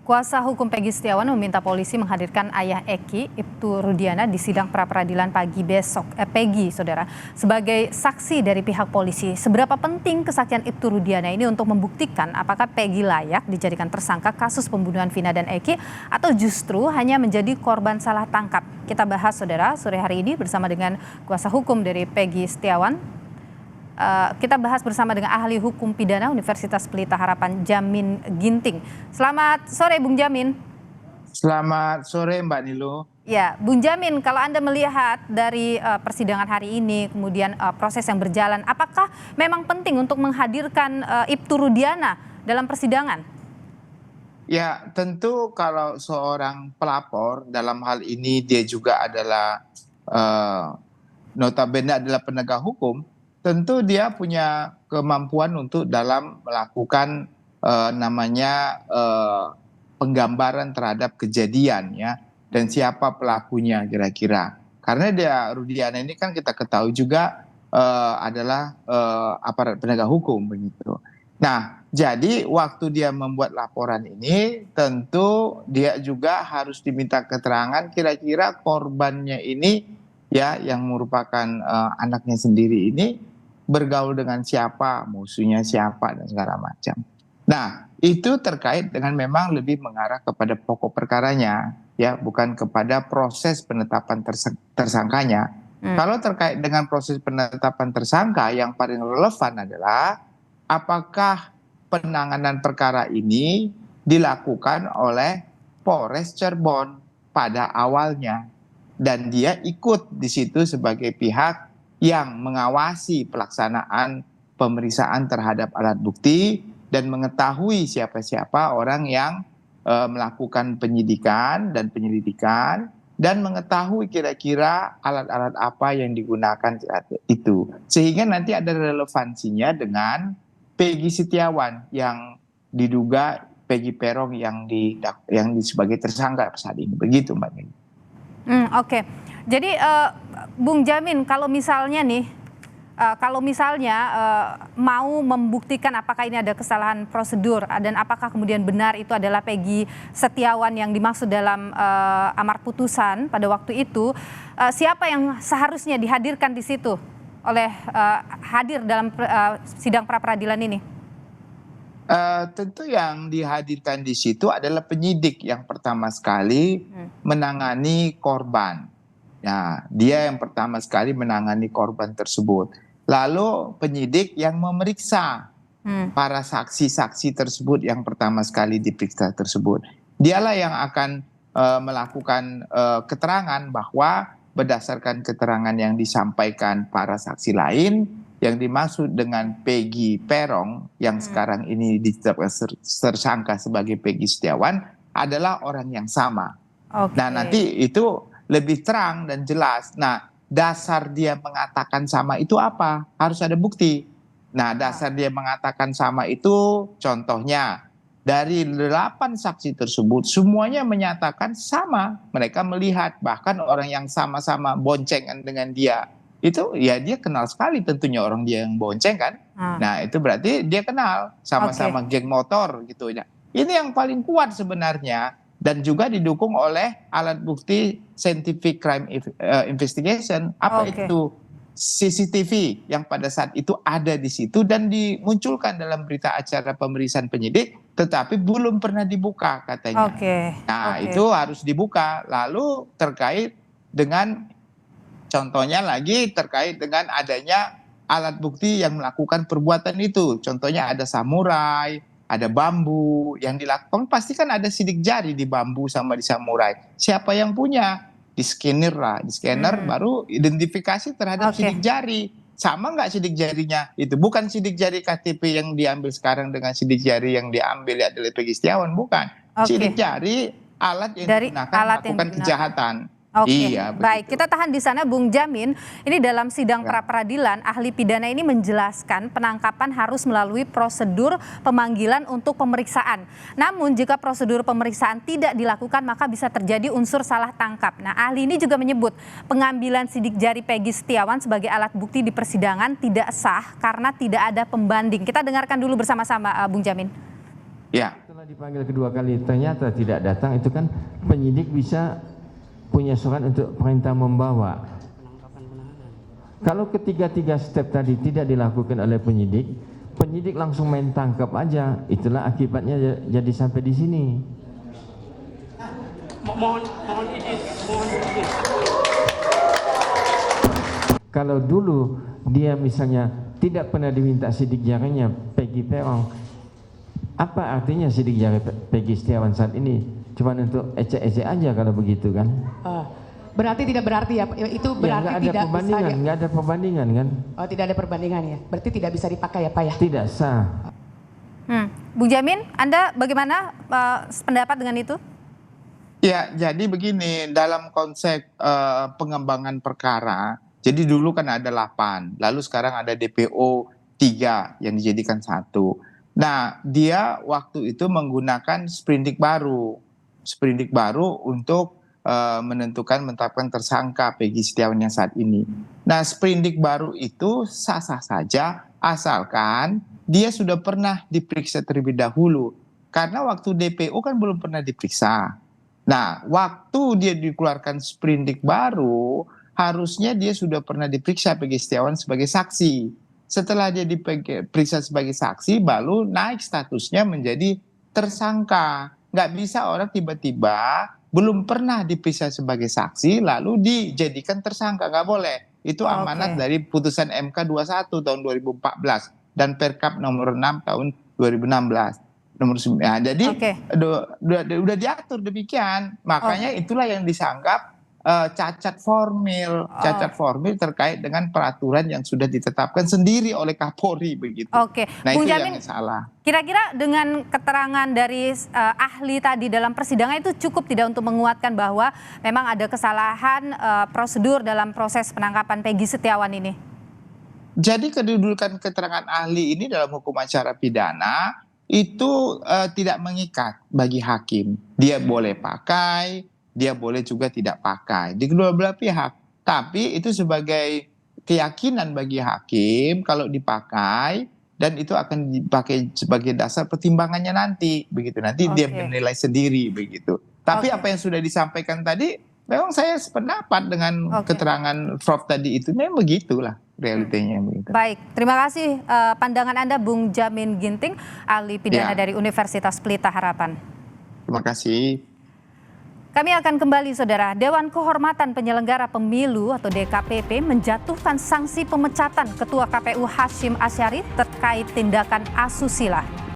Kuasa hukum Peggy Setiawan meminta polisi menghadirkan ayah Eki, Ibtu Rudiana, di sidang pra-peradilan pagi besok. Peggy, saudara, sebagai saksi dari pihak polisi. Seberapa penting kesaksian Ibtu Rudiana ini untuk membuktikan apakah Peggy layak dijadikan tersangka kasus pembunuhan Vina dan Eki atau justru hanya menjadi korban salah tangkap? Kita bahas, saudara, sore hari ini bersama dengan kuasa hukum dari Peggy Setiawan. Kita bahas bersama dengan ahli hukum pidana Universitas Pelita Harapan, Jamin Ginting. Selamat sore, Bung Jamin. Selamat sore, Mbak Nilo. Ya, Bung Jamin, kalau Anda melihat dari persidangan hari ini, kemudian proses yang berjalan, apakah memang penting untuk menghadirkan Ibtu Rudiana dalam persidangan? Ya, tentu kalau seorang pelapor dalam hal ini dia juga adalah notabene adalah penegak hukum, tentu dia punya kemampuan untuk dalam melakukan penggambaran terhadap kejadian ya, dan siapa pelakunya kira-kira. Karena dia Rudiana ini kan kita ketahui juga adalah aparat penegak hukum begitu. Nah, jadi waktu dia membuat laporan ini tentu dia juga harus diminta keterangan kira-kira korbannya ini ya yang merupakan anaknya sendiri ini bergaul dengan siapa, musuhnya siapa, dan segala macam. Nah, itu terkait dengan memang lebih mengarah kepada pokok perkaranya, ya, bukan kepada proses penetapan tersangkanya. Kalau terkait dengan proses penetapan tersangka, yang paling relevan adalah apakah penanganan perkara ini dilakukan oleh Polres Cirebon pada awalnya, dan dia ikut di situ sebagai pihak yang mengawasi pelaksanaan pemeriksaan terhadap alat bukti dan mengetahui siapa-siapa orang yang melakukan penyidikan dan penyelidikan dan mengetahui kira-kira alat-alat apa yang digunakan itu. Sehingga nanti ada relevansinya dengan Peggy Setiawan yang diduga Peggy Peron yang sebagai tersangka saat ini. Begitu, Mbak Nini. Oke. Jadi Bung Jamin, kalau misalnya mau membuktikan apakah ini ada kesalahan prosedur dan apakah kemudian benar itu adalah Peggy Setiawan yang dimaksud dalam amar putusan pada waktu itu, siapa yang seharusnya dihadirkan di situ hadir dalam sidang pra-peradilan ini? Tentu yang dihadirkan di situ adalah penyidik yang pertama sekali menangani korban. Nah, dia yang pertama sekali menangani korban tersebut. Lalu penyidik yang memeriksa para saksi-saksi tersebut yang pertama sekali diperiksa tersebut. Dialah yang akan melakukan keterangan bahwa berdasarkan keterangan yang disampaikan para saksi lain, yang dimaksud dengan Peggy Peron yang sekarang ini ditetapkan tersangka sebagai Peggy Setiawan adalah orang yang sama. Nah, nanti itu lebih terang dan jelas. Nah, dasar dia mengatakan sama itu apa? Harus ada bukti. Nah, dasar dia mengatakan sama itu contohnya dari 8 saksi tersebut semuanya menyatakan sama. Mereka melihat bahkan orang yang sama-sama boncengan dengan dia. Itu ya dia kenal sekali tentunya orang dia yang bonceng kan. Nah, itu berarti dia kenal sama-sama geng motor gitu ya. Ini yang paling kuat sebenarnya. Dan juga didukung oleh alat bukti scientific crime investigation. Apa itu? CCTV yang pada saat itu ada di situ dan dimunculkan dalam berita acara pemeriksaan penyidik, tetapi belum pernah dibuka katanya. Itu harus dibuka. Lalu terkait dengan contohnya lagi terkait dengan adanya alat bukti yang melakukan perbuatan itu. Contohnya ada samurai, ada bambu yang dilakukan, pasti kan ada sidik jari di bambu sama di samurai. Siapa yang punya? Di scanner lah, di scanner baru identifikasi terhadap sidik jari. Sama nggak sidik jarinya? Itu bukan sidik jari KTP yang diambil sekarang dengan sidik jari yang diambil oleh Peggy Setiawan, bukan. Sidik jari alat yang digunakan melakukan kejahatan. Iya, baik. Kita tahan di sana, Bung Jamin. Ini dalam sidang pra-peradilan, ahli pidana ini menjelaskan penangkapan harus melalui prosedur pemanggilan untuk pemeriksaan. Namun jika prosedur pemeriksaan tidak dilakukan, maka bisa terjadi unsur salah tangkap. Nah, ahli ini juga menyebut pengambilan sidik jari Peggy Setiawan sebagai alat bukti di persidangan tidak sah karena tidak ada pembanding. Kita dengarkan dulu bersama-sama, Bung Jamin. Ya, Setelah dipanggil kedua kali ternyata tidak datang, itu kan penyidik bisa punya surat untuk perintah membawa. Kalau ketiga-tiga step tadi tidak dilakukan oleh penyidik, penyidik langsung main tangkap aja. Itulah akibatnya jadi sampai di sini. Mohon izin. Kalau dulu dia misalnya tidak pernah diminta sidik jarinya Peggy Peron, apa artinya sidik jari Peggy Setiawan saat ini? Cuma untuk ecek-ecek aja kalau begitu kan? Berarti tidak berarti ya, itu berarti ya, tidak bisa ya? Nggak ada perbandingan kan? Oh, tidak ada perbandingan ya, berarti tidak bisa dipakai ya Pak ya? Tidak sah. Bung Jamin, Anda bagaimana pendapat dengan itu? Ya, jadi begini, dalam konsep pengembangan perkara, jadi dulu kan ada 8, lalu sekarang ada DPO 3 yang dijadikan 1. Nah, dia waktu itu menggunakan sprindik baru untuk menetapkan tersangka Peggy Setiawan yang saat ini. Nah, sprindik baru itu sah-sah saja asalkan dia sudah pernah diperiksa terlebih dahulu. Karena waktu DPO kan belum pernah diperiksa. Nah, waktu dia dikeluarkan sprindik baru, harusnya dia sudah pernah diperiksa Peggy Setiawan sebagai saksi. Setelah dia diperiksa sebagai saksi, baru naik statusnya menjadi tersangka. Nggak bisa orang tiba-tiba belum pernah diperiksa sebagai saksi, lalu dijadikan tersangka. Nggak boleh. Itu amanat dari putusan MK 21 tahun 2014 dan Perkap nomor 6 tahun 2016. Nomor 9. Jadi udah diatur demikian. Makanya itulah yang disanggap cacat formil terkait dengan peraturan yang sudah ditetapkan sendiri oleh Kapolri begitu. Nah, Bung itu Jamin, yang salah. Kira-kira dengan keterangan dari ahli tadi dalam persidangan itu cukup tidak untuk menguatkan bahwa memang ada kesalahan prosedur dalam proses penangkapan Peggy Setiawan ini? Jadi kedudukan keterangan ahli ini dalam hukum acara pidana itu tidak mengikat bagi hakim. Dia boleh pakai, dia boleh juga tidak pakai di kedua belah pihak. Tapi itu sebagai keyakinan bagi hakim kalau dipakai, dan itu akan dipakai sebagai dasar pertimbangannya nanti begitu. Nanti dia menilai sendiri begitu. Tapi apa yang sudah disampaikan tadi, memang saya sependapat dengan keterangan Prof tadi itu, memang begitulah realitanya begitu. Baik, terima kasih pandangan Anda Bung Jamin Ginting, ahli pidana dari Universitas Pelita Harapan. Terima kasih. Kami akan kembali, Saudara. Dewan Kehormatan Penyelenggara Pemilu atau DKPP menjatuhkan sanksi pemecatan Ketua KPU Hashim Asyari terkait tindakan asusila.